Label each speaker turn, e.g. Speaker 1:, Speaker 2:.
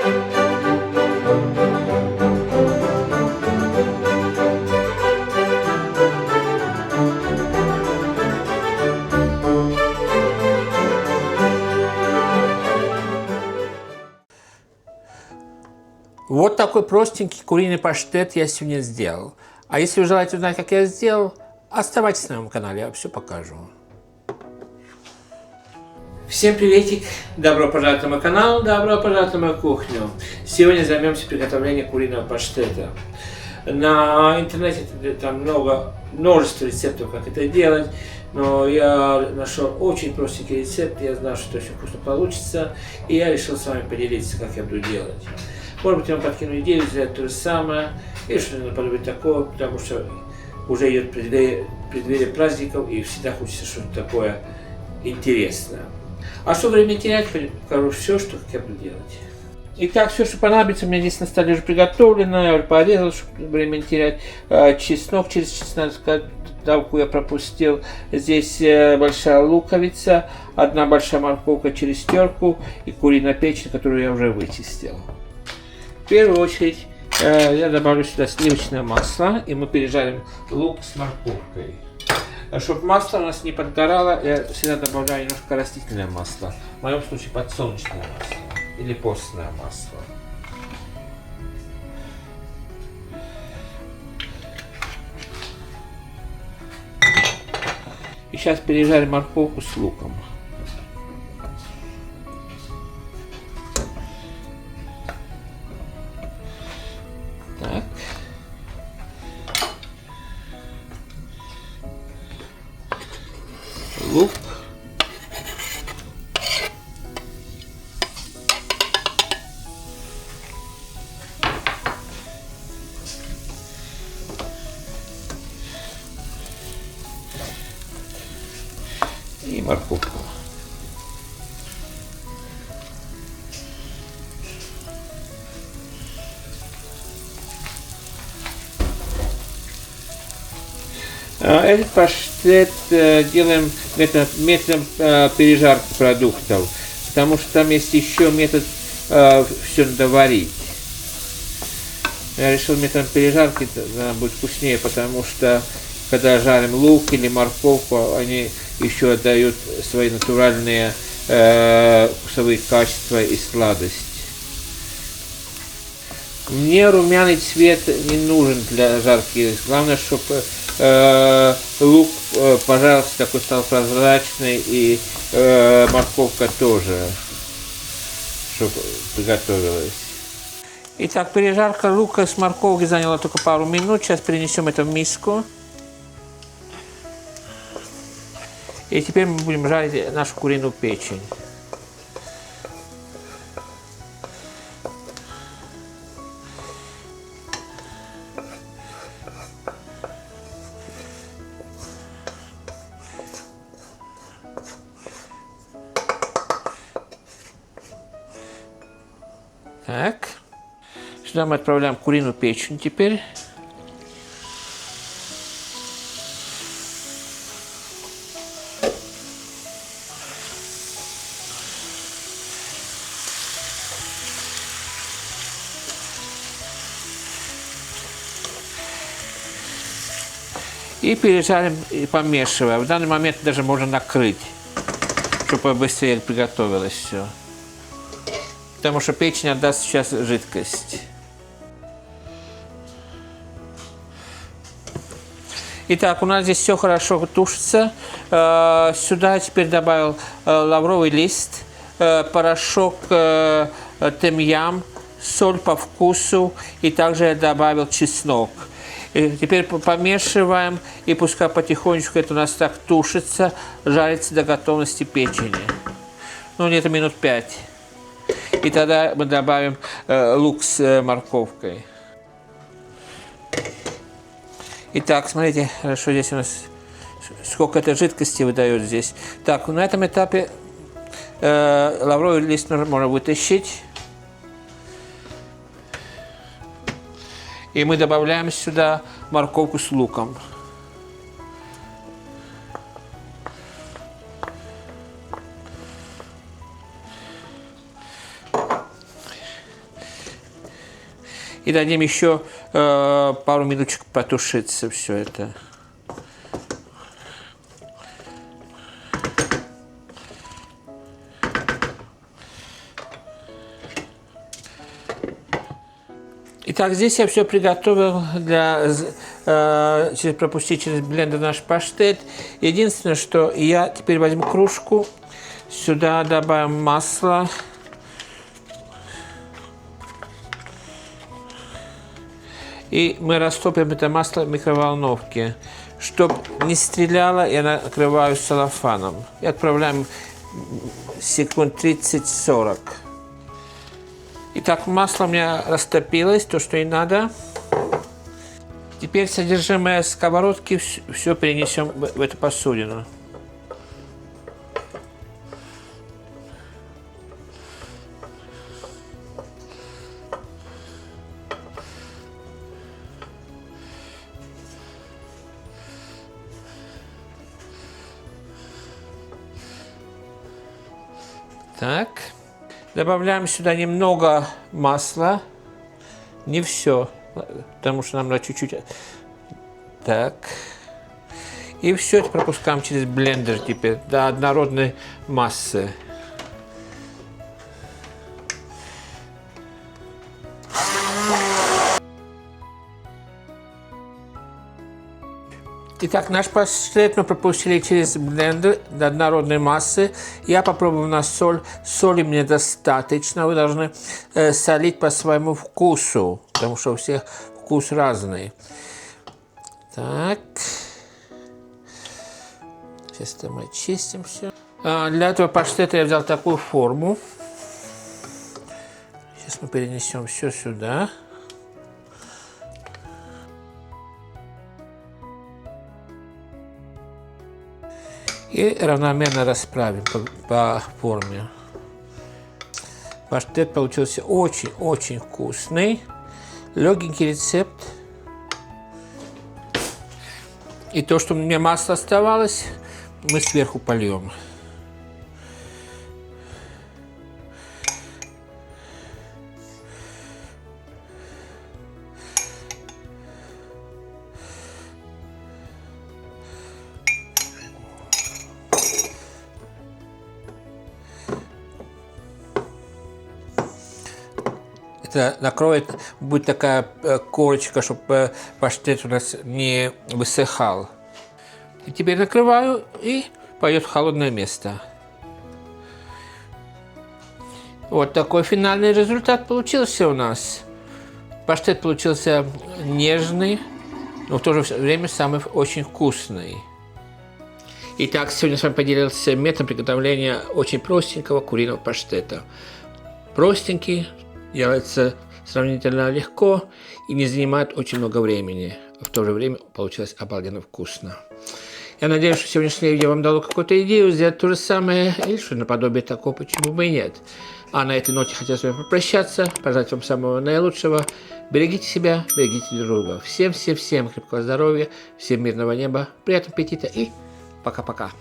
Speaker 1: Вот такой простенький куриный паштет я сегодня сделал. А если вы желаете узнать, как я сделал, оставайтесь на моем канале, я все покажу. Всем приветик! Добро пожаловать на мой канал, добро пожаловать на мою кухню. Сегодня займемся приготовлением куриного паштета. На интернете там множество рецептов, как это делать, но я нашел очень простенький рецепт, я знаю, что это очень вкусно получится, и я решил с вами поделиться, как я буду делать. Может быть, я вам подкину идею сделать то же самое, или что-то наподобие такого, потому что уже идет преддверие праздников, и всегда хочется что-то такое интересное. А что время терять, покажу все, что я буду делать. Итак, все, что понадобится, у меня здесь на столе уже приготовлено, я уже порезал, чтобы время не терять. Чеснок через чесночную я пропустил. Здесь большая луковица, одна большая морковка через терку и куриная печень, которую я уже вычистил. В первую очередь я добавлю сюда сливочное масло, и мы пережарим лук с морковкой. Чтобы масло у нас не подгорало, я всегда добавляю немножко растительное масло. В моем случае подсолнечное масло или постное масло. И сейчас пережарим морковку с луком. Так. Лук. И морковку. Этот паштет делаем методом пережарки продуктов, потому что там есть еще метод все доварить. Я решил методом пережарки, она будет вкуснее, потому что когда жарим лук или морковку, они еще отдают свои натуральные вкусовые качества и сладость. Мне румяный цвет не нужен для жарки. Главное, чтобы лук пожарился, такой стал прозрачный, и морковка тоже, чтобы приготовилась. Итак, пережарка лука с морковкой заняла только пару минут. Сейчас перенесем это в миску. И теперь мы будем жарить нашу куриную печень. Так, сюда мы отправляем куриную печень теперь. И пережарим, и помешивая. В данный момент даже можно накрыть, чтобы быстрее приготовилось все. Потому что печень отдаст сейчас жидкость. Итак, у нас здесь все хорошо тушится. Сюда теперь добавил лавровый лист, порошок тимьян, соль по вкусу, и также я добавил чеснок. И теперь помешиваем, и пускай потихонечку это у нас так тушится, жарится до готовности печени. Ну, где-то минут 5. И тогда мы добавим лук с морковкой. Итак, смотрите, хорошо, здесь у нас сколько это жидкости выдает здесь. Так, на этом этапе лавровый лист можно вытащить. И мы добавляем сюда морковку с луком. И дадим еще пару минуточек потушиться все это. Итак, здесь я все приготовил пропустить через блендер наш паштет. Единственное, что я теперь возьму кружку, сюда добавим масло. И мы растопим это масло в микроволновке. Чтобы не стреляло, я накрываю целлофаном. И отправляем секунд 30-40. Итак, масло у меня растопилось, то, что и надо. Теперь содержимое сковородки все перенесем в эту посудину. Так. Добавляем сюда немного масла. Не все, потому что нам надо чуть-чуть. Так. И все это пропускаем через блендер теперь до однородной массы. Итак, наш паштет мы пропустили через блендер до однородной массы. Я попробую на соль. Соли мне достаточно. Вы должны солить по своему вкусу, потому что у всех вкус разный. Так. Сейчас мы очистим все. Для этого паштета я взял такую форму. Сейчас мы перенесем все сюда. И равномерно расправим по форме. Паштет получился очень-очень вкусный. Легенький рецепт. И то, что у меня масло оставалось, мы сверху польем. Это накроет, будет такая корочка, чтобы паштет у нас не высыхал. И теперь накрываю и пойдет в холодное место. Вот такой финальный результат получился у нас. Паштет получился нежный, но в то же время самый очень вкусный. Итак, сегодня с вами поделился методом приготовления очень простенького куриного паштета. Простенький, делается сравнительно легко и не занимает очень много времени. В то же время получилось обалденно вкусно. Я надеюсь, что сегодняшнее видео вам дало какую-то идею сделать то же самое или что наподобие такого, почему бы и нет. А на этой ноте хотел с вами попрощаться, пожелать вам самого наилучшего. Берегите себя, берегите друг друга. Всем крепкого здоровья, всем мирного неба, приятного аппетита и пока-пока.